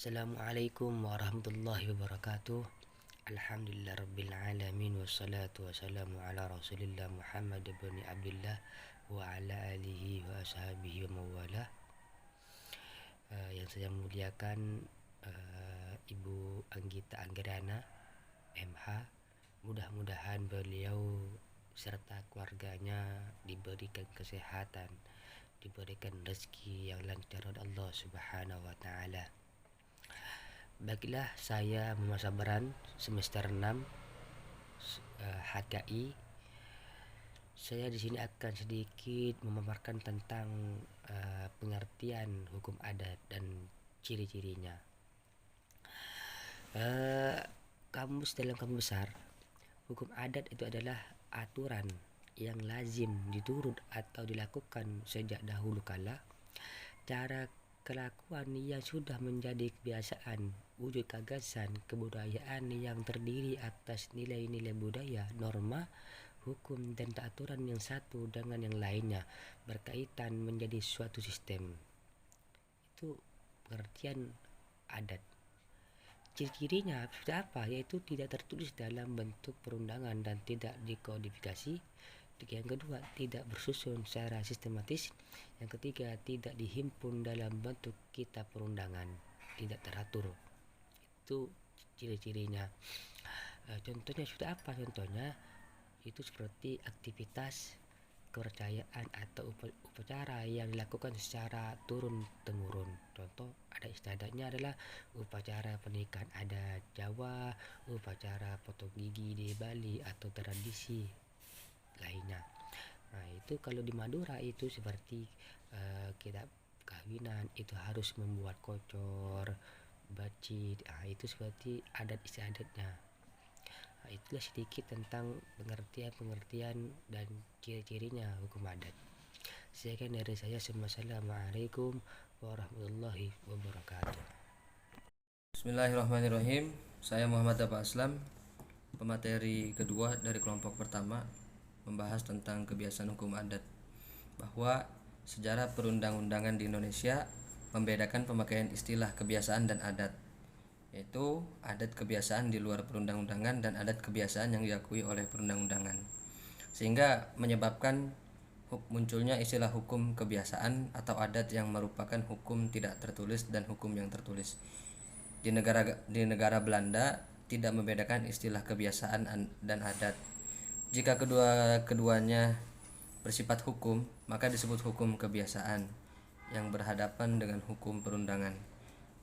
Assalamualaikum warahmatullahi wabarakatuh. Alhamdulillah rabbil alamin wassalatu wassalamu ala rasulillah Muhammad ibn Abdullah wa ala alihi wa ashabihi wa mawala. Yang saya muliakan Ibu Anggita Anggirana MH, mudah-mudahan beliau serta keluarganya diberikan kesehatan, diberikan rezeki yang lancar oleh Allah Subhanahu wa taala. Baiklah, saya Muhammad Sabran, semester 6 HKI. Saya di sini akan sedikit memaparkan tentang pengertian hukum adat dan ciri-cirinya. Dalam kamus besar, hukum adat itu adalah aturan yang lazim diturut atau dilakukan sejak dahulu kala, cara kelakuan yang sudah menjadi kebiasaan, wujud gagasan kebudayaan yang terdiri atas nilai-nilai budaya, norma, hukum, dan aturan yang satu dengan yang lainnya berkaitan menjadi suatu sistem. Itu pengertian adat. Ciri-cirinya sudah apa? Yaitu tidak tertulis dalam bentuk perundangan dan tidak dikodifikasi. Yang kedua, tidak bersusun secara sistematis. Yang ketiga, tidak dihimpun dalam bentuk kitab perundangan, tidak teratur. Itu ciri-cirinya. Contohnya sudah apa? Contohnya itu seperti aktivitas kepercayaan atau upacara yang dilakukan secara turun-temurun. Contoh ada istiadatnya adalah upacara pernikahan adat Jawa, upacara potong gigi di Bali, atau tradisi lainnya. Nah, itu kalau di Madura itu seperti kita kawinan itu harus membuat kocor, bacit. Nah, itu seperti adat istiadatnya. Nah, itulah sedikit tentang pengertian dan ciri-cirinya hukum adat. Sekian dari saya. Assalamualaikum warahmatullahi wabarakatuh. Bismillahirrahmanirrahim. Saya Muhammad Abba Aslam, pemateri kedua dari kelompok pertama, membahas tentang kebiasaan hukum adat, bahwa sejarah perundang-undangan di Indonesia membedakan pemakaian istilah kebiasaan dan adat, yaitu adat kebiasaan di luar perundang-undangan dan adat kebiasaan yang diakui oleh perundang-undangan, sehingga menyebabkan munculnya istilah hukum kebiasaan atau adat yang merupakan hukum tidak tertulis dan hukum yang tertulis. Di negara Belanda tidak membedakan istilah kebiasaan dan adat. Jika keduanya bersifat hukum, maka disebut hukum kebiasaan yang berhadapan dengan hukum perundangan.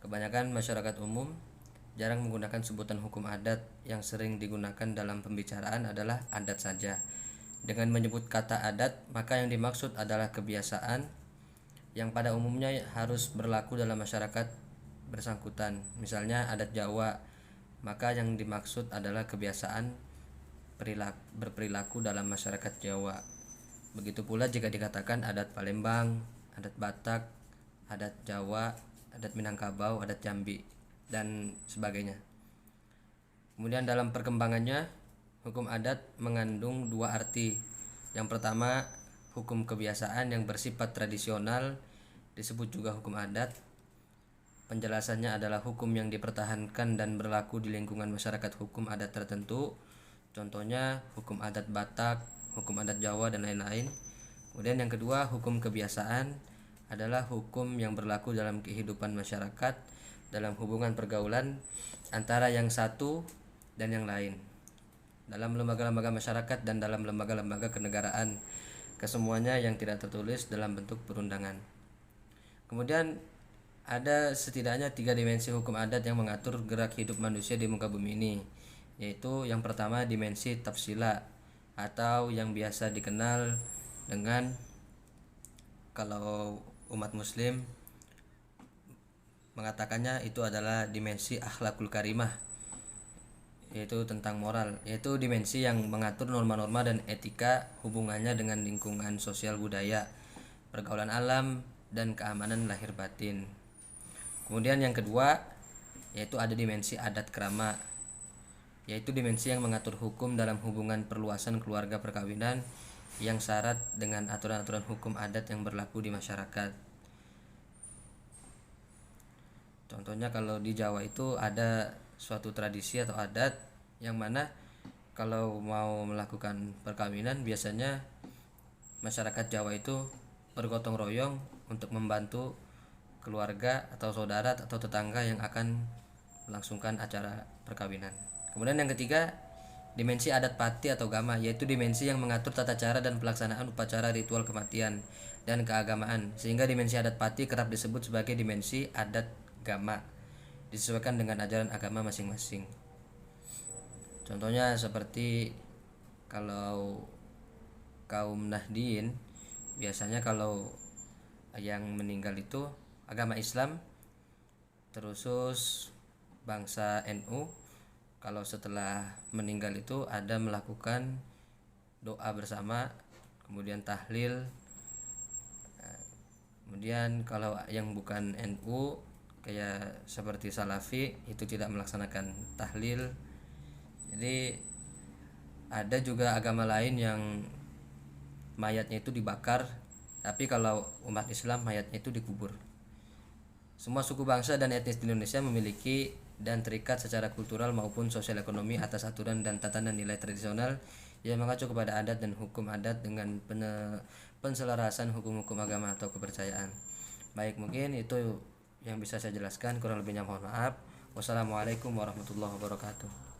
Kebanyakan masyarakat umum jarang menggunakan sebutan hukum adat. Yang sering digunakan dalam pembicaraan adalah adat saja. Dengan menyebut kata adat, maka yang dimaksud adalah kebiasaan yang pada umumnya harus berlaku dalam masyarakat bersangkutan. Misalnya adat Jawa, maka yang dimaksud adalah kebiasaan berperilaku dalam masyarakat Jawa. Begitu pula jika dikatakan adat Palembang, adat Batak, adat Jawa, adat Minangkabau, adat Jambi, dan sebagainya. Kemudian dalam perkembangannya, hukum adat mengandung dua arti. Yang pertama, hukum kebiasaan yang bersifat tradisional, disebut juga hukum adat. Penjelasannya adalah hukum yang dipertahankan dan berlaku di lingkungan masyarakat hukum adat tertentu. Contohnya hukum adat Batak, hukum adat Jawa, dan lain-lain. Kemudian yang kedua, hukum kebiasaan adalah hukum yang berlaku dalam kehidupan masyarakat, dalam hubungan pergaulan antara yang satu dan yang lain, dalam lembaga-lembaga masyarakat dan dalam lembaga-lembaga kenegaraan, kesemuanya yang tidak tertulis dalam bentuk perundangan. Kemudian ada setidaknya 3 dimensi hukum adat yang mengatur gerak hidup manusia di muka bumi ini, yaitu yang pertama dimensi tafsila, atau yang biasa dikenal dengan, kalau umat muslim mengatakannya, itu adalah dimensi akhlakul karimah, yaitu tentang moral, yaitu dimensi yang mengatur norma-norma dan etika hubungannya dengan lingkungan sosial budaya, pergaulan alam, dan keamanan lahir batin. Kemudian yang kedua, yaitu ada dimensi adat krama, yaitu dimensi yang mengatur hukum dalam hubungan perluasan keluarga perkawinan yang syarat dengan aturan-aturan hukum adat yang berlaku di masyarakat. Contohnya kalau di Jawa itu ada suatu tradisi atau adat yang mana kalau mau melakukan perkawinan biasanya masyarakat Jawa itu bergotong royong untuk membantu keluarga atau saudara atau tetangga yang akan melangsungkan acara perkawinan. Kemudian yang ketiga, dimensi adat pati atau gama, yaitu dimensi yang mengatur tata cara dan pelaksanaan upacara ritual kematian dan keagamaan, sehingga dimensi adat pati kerap disebut sebagai dimensi adat gama, disesuaikan dengan ajaran agama masing-masing. Contohnya seperti kalau kaum Nahdien, biasanya kalau yang meninggal itu agama Islam, terusus bangsa NU, kalau setelah meninggal itu ada melakukan doa bersama, kemudian tahlil. Kemudian kalau yang bukan NU kayak seperti Salafi itu tidak melaksanakan tahlil. Jadi ada juga agama lain yang mayatnya itu dibakar, tapi kalau umat Islam mayatnya itu dikubur. Semua suku bangsa dan etnis di Indonesia memiliki dan terikat secara kultural maupun sosial ekonomi atas aturan dan tatanan nilai tradisional yang mengacu kepada adat dan hukum adat dengan penselarasan hukum-hukum agama atau kepercayaan. Baik, mungkin itu yang bisa saya jelaskan, kurang lebihnya mohon maaf. Wassalamualaikum warahmatullahi wabarakatuh.